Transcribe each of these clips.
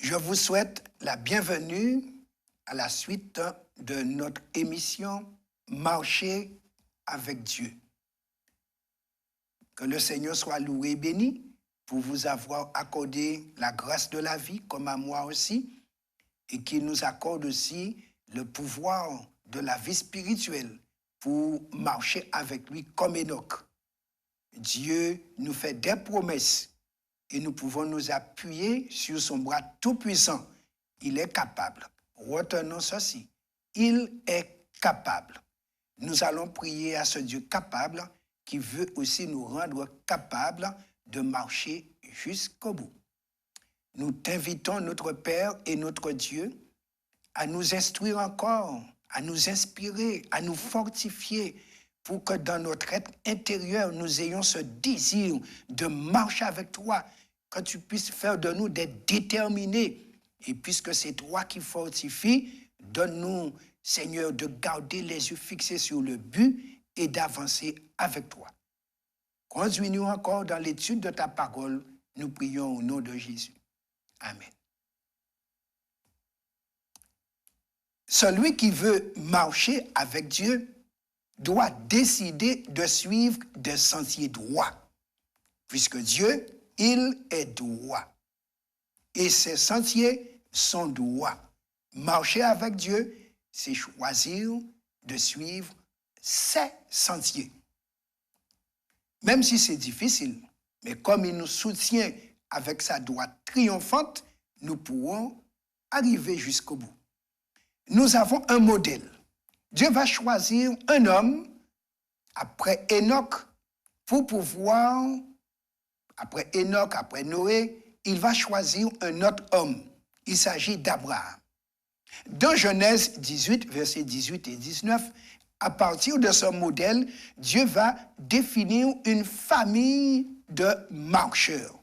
Je vous souhaite la bienvenue à la suite de notre émission Marcher avec Dieu. Que le Seigneur soit loué et béni pour vous avoir accordé la grâce de la vie, comme à moi aussi, et qu'il nous accorde aussi le pouvoir de la vie spirituelle pour marcher avec lui comme Enoch. Dieu nous fait des promesses et nous pouvons nous appuyer sur son bras tout-puissant. Il est capable. Retenons ceci. Il est capable. Nous allons prier à ce Dieu capable qui veut aussi nous rendre capables de marcher jusqu'au bout. Nous t'invitons, notre Père et notre Dieu, à nous instruire encore, à nous inspirer, à nous fortifier pour que dans notre être intérieur, nous ayons ce désir de marcher avec toi, que tu puisses faire de nous des déterminés. Et puisque c'est toi qui fortifies, donne-nous, Seigneur, de garder les yeux fixés sur le but et d'avancer avec toi. Conduis-nous encore dans l'étude de ta parole. Nous prions au nom de Jésus. Amen. Celui qui veut marcher avec Dieu doit décider de suivre des sentiers droits, puisque Dieu, il est droit. Et ces sentiers sont droits. Marcher avec Dieu, c'est choisir de suivre ces sentiers. Même si c'est difficile, mais comme il nous soutient avec sa droite triomphante, nous pourrons arriver jusqu'au bout. Nous avons un modèle. Dieu va choisir un homme après Enoch pour pouvoir, après Enoch, après Noé, il va choisir un autre homme. Il s'agit d'Abraham. Dans Genèse 18, versets 18 et 19, à partir de ce modèle, Dieu va définir une famille de marcheurs.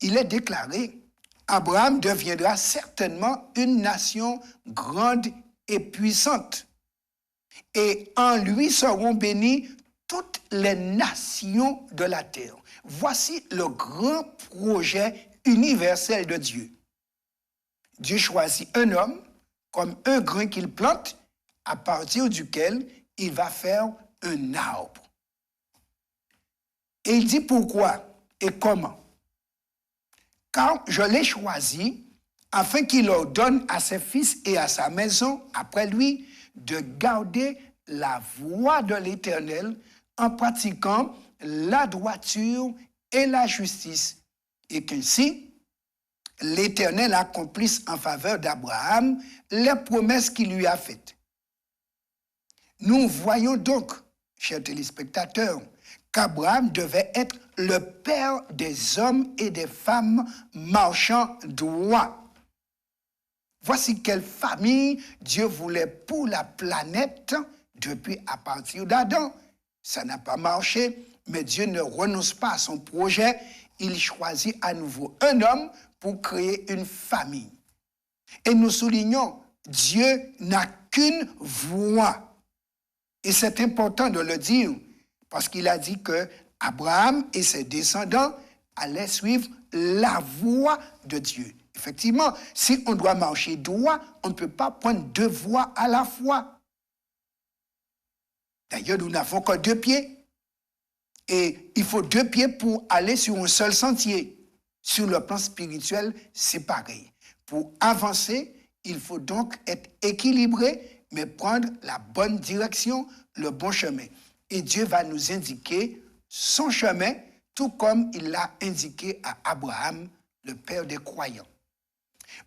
Il est déclaré, Abraham deviendra certainement une nation grande et puissante. Et en lui seront bénies toutes les nations de la terre. Voici le grand projet universel de Dieu. Dieu choisit un homme comme un grain qu'il plante, à partir duquel il va faire un arbre. Et il dit pourquoi et comment. Car je l'ai choisi afin qu'il ordonne à ses fils et à sa maison, après lui, de garder la voie de l'Éternel en pratiquant la droiture et la justice, et qu'ainsi, l'Éternel accomplisse en faveur d'Abraham les promesses qu'il lui a faites. Nous voyons donc, chers téléspectateurs, qu'Abraham devait être le père des hommes et des femmes marchant droit. Voici quelle famille Dieu voulait pour la planète depuis à partir d'Adam. Ça n'a pas marché, mais Dieu ne renonce pas à son projet. Il choisit à nouveau un homme pour créer une famille. Et nous soulignons, Dieu n'a qu'une voie. Et c'est important de le dire, parce qu'il a dit que Abraham et ses descendants allaient suivre la voie de Dieu. Effectivement, si on doit marcher droit, on ne peut pas prendre deux voies à la fois. D'ailleurs, nous n'avons que deux pieds. Et il faut deux pieds pour aller sur un seul sentier. Sur le plan spirituel, c'est pareil. Pour avancer, il faut donc être équilibré, mais prendre la bonne direction, le bon chemin. Et Dieu va nous indiquer son chemin, tout comme il l'a indiqué à Abraham, le père des croyants.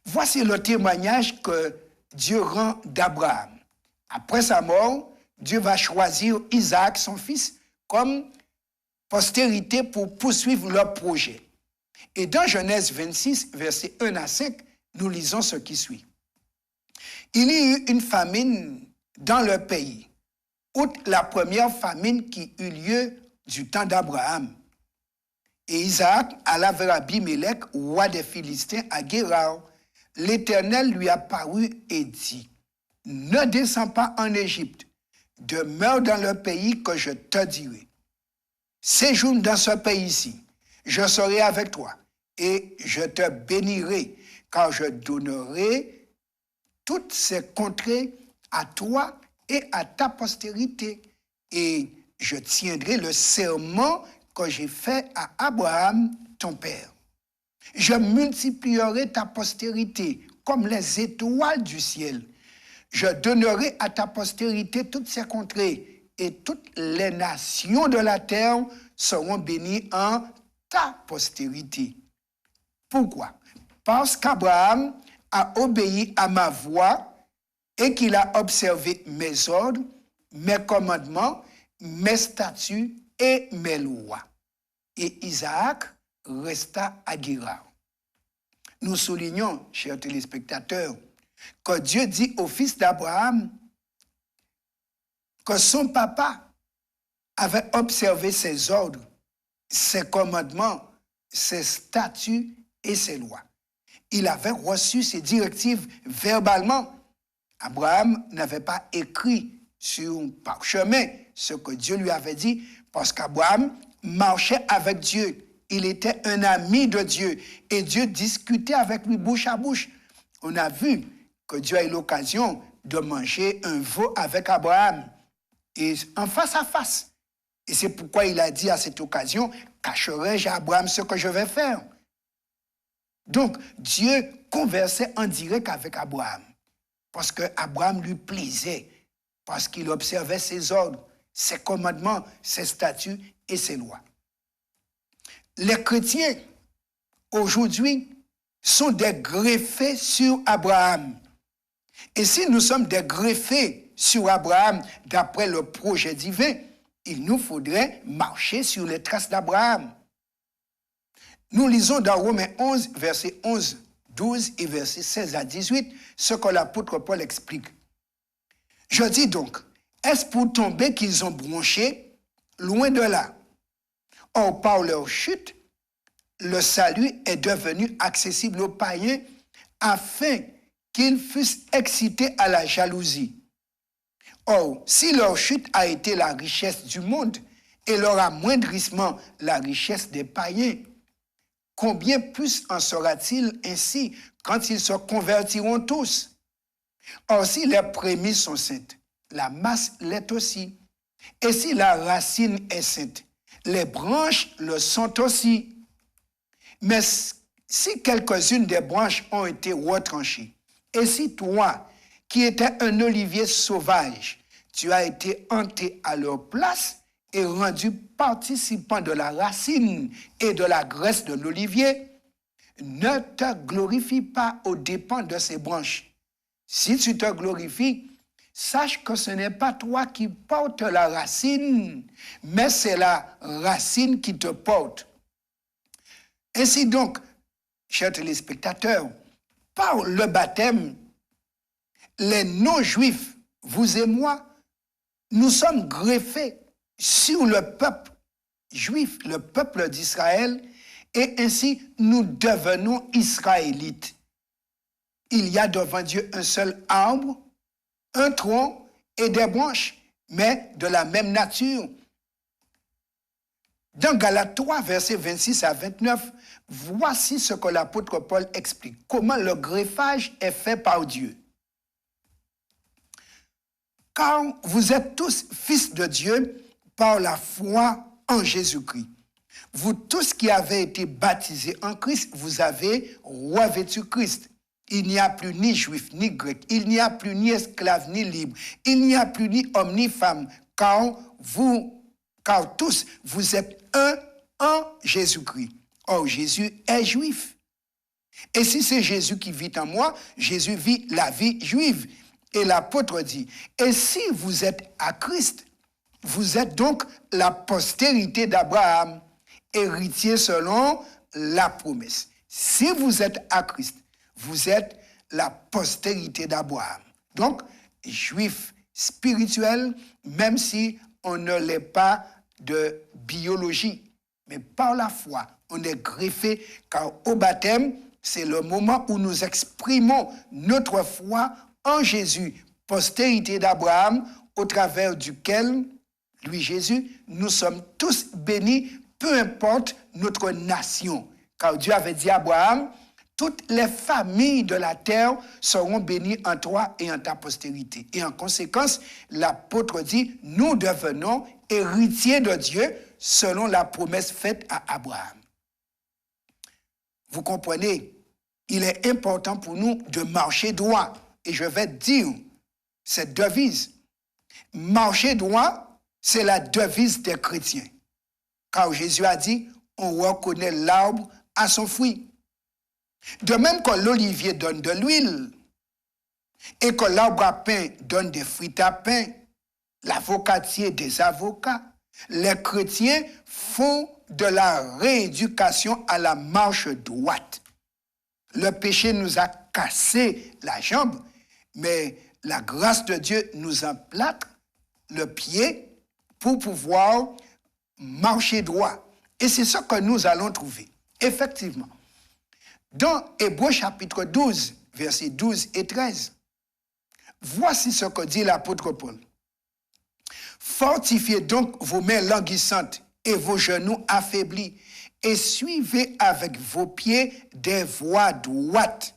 Voici le témoignage que Dieu rend d'Abraham. Après sa mort, Dieu va choisir Isaac, son fils, comme postérité pour poursuivre leur projet. Et dans Genèse 26, versets 1 à 5, nous lisons ce qui suit. Il y eut une famine dans le pays, outre la première famine qui eut lieu du temps d'Abraham. Et Isaac alla vers Abimelech, roi des Philistins, à Guérar. L'Éternel lui apparut et dit, « Ne descends pas en Égypte, demeure dans le pays que je te dirai. Séjourne dans ce pays-ci, je serai avec toi, et je te bénirai, car je donnerai toutes ces contrées à toi et à ta postérité, et je tiendrai le serment que j'ai fait à Abraham, ton père. Je multiplierai ta postérité comme les étoiles du ciel. Je donnerai à ta postérité toutes ces contrées, et toutes les nations de la terre seront bénies en ta postérité. Pourquoi? Parce qu'Abraham a obéi à ma voix et qu'il a observé mes ordres, mes commandements, mes statuts et mes lois. Et Isaac resta à Guérar. Nous soulignons, chers téléspectateurs, que Dieu dit au fils d'Abraham que son papa avait observé ses ordres, ses commandements, ses statuts et ses lois. Il avait reçu ses directives verbalement. Abraham n'avait pas écrit sur un parchemin ce que Dieu lui avait dit, parce qu'Abraham marchait avec Dieu. Il était un ami de Dieu et Dieu discutait avec lui bouche à bouche. On a vu que Dieu a eu l'occasion de manger un veau avec Abraham, et en face à face. Et c'est pourquoi il a dit à cette occasion, cacherai-je à Abraham ce que je vais faire? Donc, Dieu conversait en direct avec Abraham, parce que Abraham lui plaisait, parce qu'il observait ses ordres, ses commandements, ses statuts et ses lois. Les chrétiens, aujourd'hui, sont des greffés sur Abraham. Et si nous sommes des greffés sur Abraham d'après le projet divin, il nous faudrait marcher sur les traces d'Abraham. Nous lisons dans Romains 11, versets 11, 12 et versets 16 à 18, ce que l'apôtre Paul explique. Je dis donc, est-ce pour tomber qu'ils ont bronché? Loin de là. Or, par leur chute, le salut est devenu accessible aux païens afin qu'ils fussent excités à la jalousie. Or, si leur chute a été la richesse du monde et leur amoindrissement la richesse des païens, combien plus en sera-t-il ainsi quand ils se convertiront tous? Or, si les prémices sont saintes, la masse l'est aussi. Et si la racine est sainte, les branches le sont aussi. Mais si quelques-unes des branches ont été retranchées, et si toi, qui étais un olivier sauvage, tu as été hanté à leur place et rendu participant de la racine et de la graisse de l'olivier, ne te glorifie pas aux dépens de ces branches. Si tu te glorifies, sache que ce n'est pas toi qui portes la racine, mais c'est la racine qui te porte. Ainsi donc, chers téléspectateurs, par le baptême, les non-juifs, vous et moi, nous sommes greffés sur le peuple juif, le peuple d'Israël, et ainsi nous devenons israélites. Il y a devant Dieu un seul arbre, un tronc et des branches, mais de la même nature. Dans Galates 3, versets 26 à 29, voici ce que l'apôtre Paul explique, comment le greffage est fait par Dieu. Car vous êtes tous fils de Dieu par la foi en Jésus-Christ. Vous tous qui avez été baptisés en Christ, vous avez revêtu Christ. Il n'y a plus ni juif ni grec, il n'y a plus ni esclave ni libre, il n'y a plus ni homme ni femme, car tous vous êtes un en Jésus-Christ. Or, Jésus est juif. Et si c'est Jésus qui vit en moi, Jésus vit la vie juive. Et l'apôtre dit, et si vous êtes à Christ, vous êtes donc la postérité d'Abraham, héritier selon la promesse. Si vous êtes à Christ, vous êtes la postérité d'Abraham. Donc, juif spirituel, même si on ne l'est pas de biologie. Mais par la foi, on est greffé, car au baptême, c'est le moment où nous exprimons notre foi en Jésus, postérité d'Abraham, au travers duquel, lui Jésus, nous sommes tous bénis, peu importe notre nation. car Dieu avait dit à Abraham, toutes les familles de la terre seront bénies en toi et en ta postérité. Et en conséquence, l'apôtre dit, nous devenons héritiers de Dieu selon la promesse faite à Abraham. Vous comprenez, il est important pour nous de marcher droit. Et je vais dire cette devise. Marcher droit, c'est la devise des chrétiens. Car Jésus a dit, on reconnaît l'arbre à son fruit. De même que l'olivier donne de l'huile et que l'arbre à pain donne des fruits à pain, l'avocatier des avocats, les chrétiens font de la rééducation à la marche droite. Le péché nous a cassé la jambe, mais la grâce de Dieu nous emplâtre le pied pour pouvoir marcher droit. Et c'est ce que nous allons trouver. Effectivement, dans Hébreux chapitre 12, versets 12 et 13, voici ce que dit l'apôtre Paul. Fortifiez donc vos mains languissantes et vos genoux affaiblis, et suivez avec vos pieds des voies droites,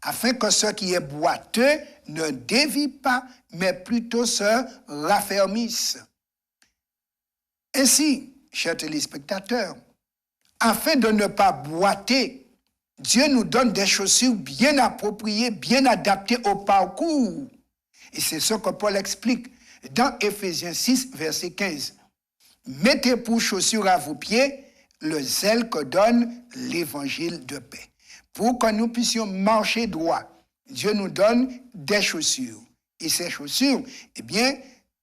afin que ce qui est boiteux ne dévie pas, mais plutôt se raffermisse. Ainsi, chers téléspectateurs, afin de ne pas boiter, Dieu nous donne des chaussures bien appropriées, bien adaptées au parcours. Et c'est ce que Paul explique dans Éphésiens 6, verset 15. Mettez pour chaussure à vos pieds le zèle que donne l'évangile de paix. Pour que nous puissions marcher droit, Dieu nous donne des chaussures. Et ces chaussures, eh bien,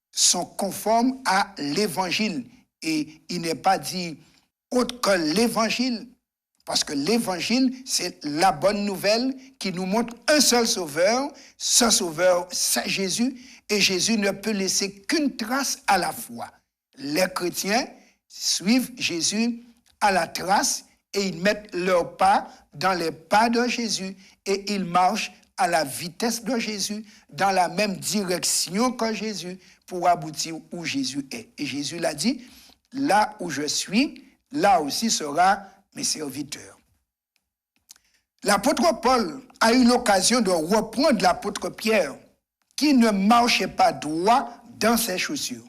sont conformes à l'évangile. Et il n'est pas dit autre que l'évangile. Parce que l'évangile, c'est la bonne nouvelle qui nous montre un seul sauveur. Ce sauveur, c'est Jésus. Et Jésus ne peut laisser qu'une trace à la fois. Les chrétiens suivent Jésus à la trace et ils mettent leurs pas dans les pas de Jésus et ils marchent à la vitesse de Jésus, dans la même direction que Jésus pour aboutir où Jésus est. Et Jésus l'a dit, là où je suis, là aussi sera mes serviteurs. L'apôtre Paul a eu l'occasion de reprendre l'apôtre Pierre qui ne marchait pas droit dans ses chaussures.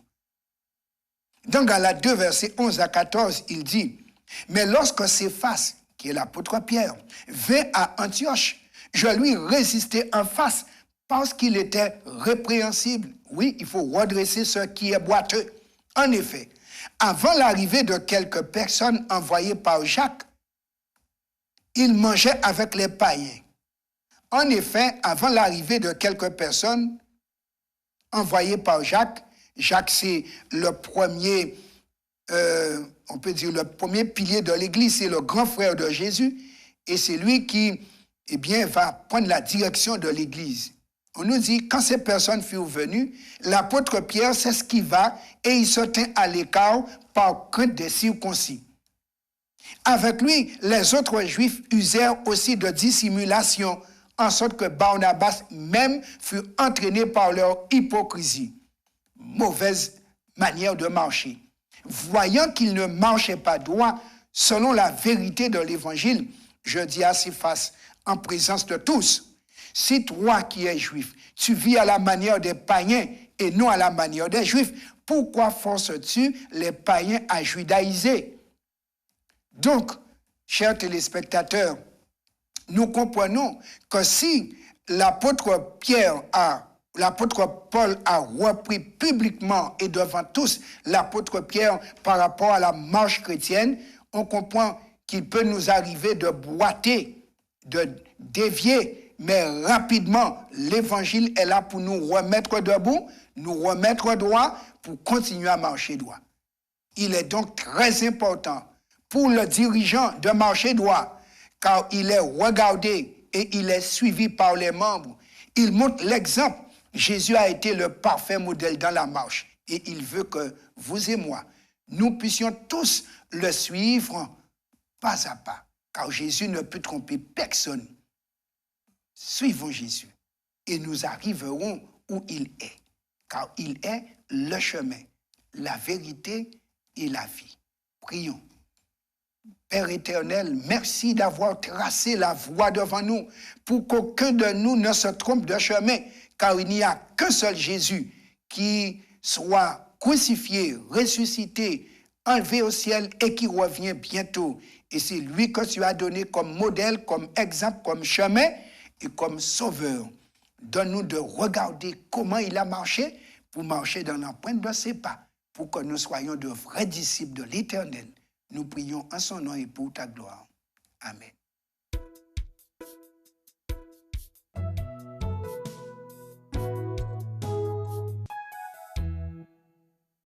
Dans Galates 2, versets 11 à 14, il dit, « Mais lorsque Céphas, qui est l'apôtre Pierre, vint à Antioche, je lui résistai en face parce qu'il était répréhensible. » Oui, il faut redresser ce qui est boiteux. En effet, avant l'arrivée de quelques personnes envoyées par Jacques, il mangeait avec les païens. En effet, avant l'arrivée de quelques personnes envoyées par Jacques, Jacques, c'est le premier, on peut dire le premier pilier de l'Église, c'est le grand frère de Jésus, et c'est lui qui, eh bien, va prendre la direction de l'Église. On nous dit, quand ces personnes furent venues, l'apôtre Pierre s'esquiva et il se tint à l'écart par crainte des circoncis. Avec lui, les autres Juifs usèrent aussi de dissimulation, en sorte que Barnabas même fut entraîné par leur hypocrisie. Mauvaise manière de marcher. Voyant qu'il ne marchait pas droit selon la vérité de l'Évangile, je dis à Céphas, en présence de tous, si toi qui es juif, tu vis à la manière des païens et non à la manière des juifs, pourquoi forces-tu les païens à judaïser? Donc, chers téléspectateurs, nous comprenons que si l'apôtre Paul a repris publiquement et devant tous l'apôtre Pierre par rapport à la marche chrétienne, on comprend qu'il peut nous arriver de boiter, de dévier, mais rapidement, l'évangile est là pour nous remettre debout, nous remettre droit, pour continuer à marcher droit. Il est donc très important pour le dirigeant de marcher droit, car il est regardé et il est suivi par les membres. Il montre l'exemple. Jésus a été le parfait modèle dans la marche et il veut que vous et moi, nous puissions tous le suivre pas à pas, car Jésus ne peut tromper personne. Suivons Jésus et nous arriverons où il est, car il est le chemin, la vérité et la vie. Prions. Père éternel, merci d'avoir tracé la voie devant nous pour qu'aucun de nous ne se trompe de chemin, car il n'y a qu'un seul Jésus qui soit crucifié, ressuscité, enlevé au ciel et qui revient bientôt. Et c'est lui que tu as donné comme modèle, comme exemple, comme chemin et comme sauveur. Donne-nous de regarder comment il a marché pour marcher dans l'empreinte de ses pas, pour que nous soyons de vrais disciples de l'Éternel. Nous prions en son nom et pour ta gloire. Amen.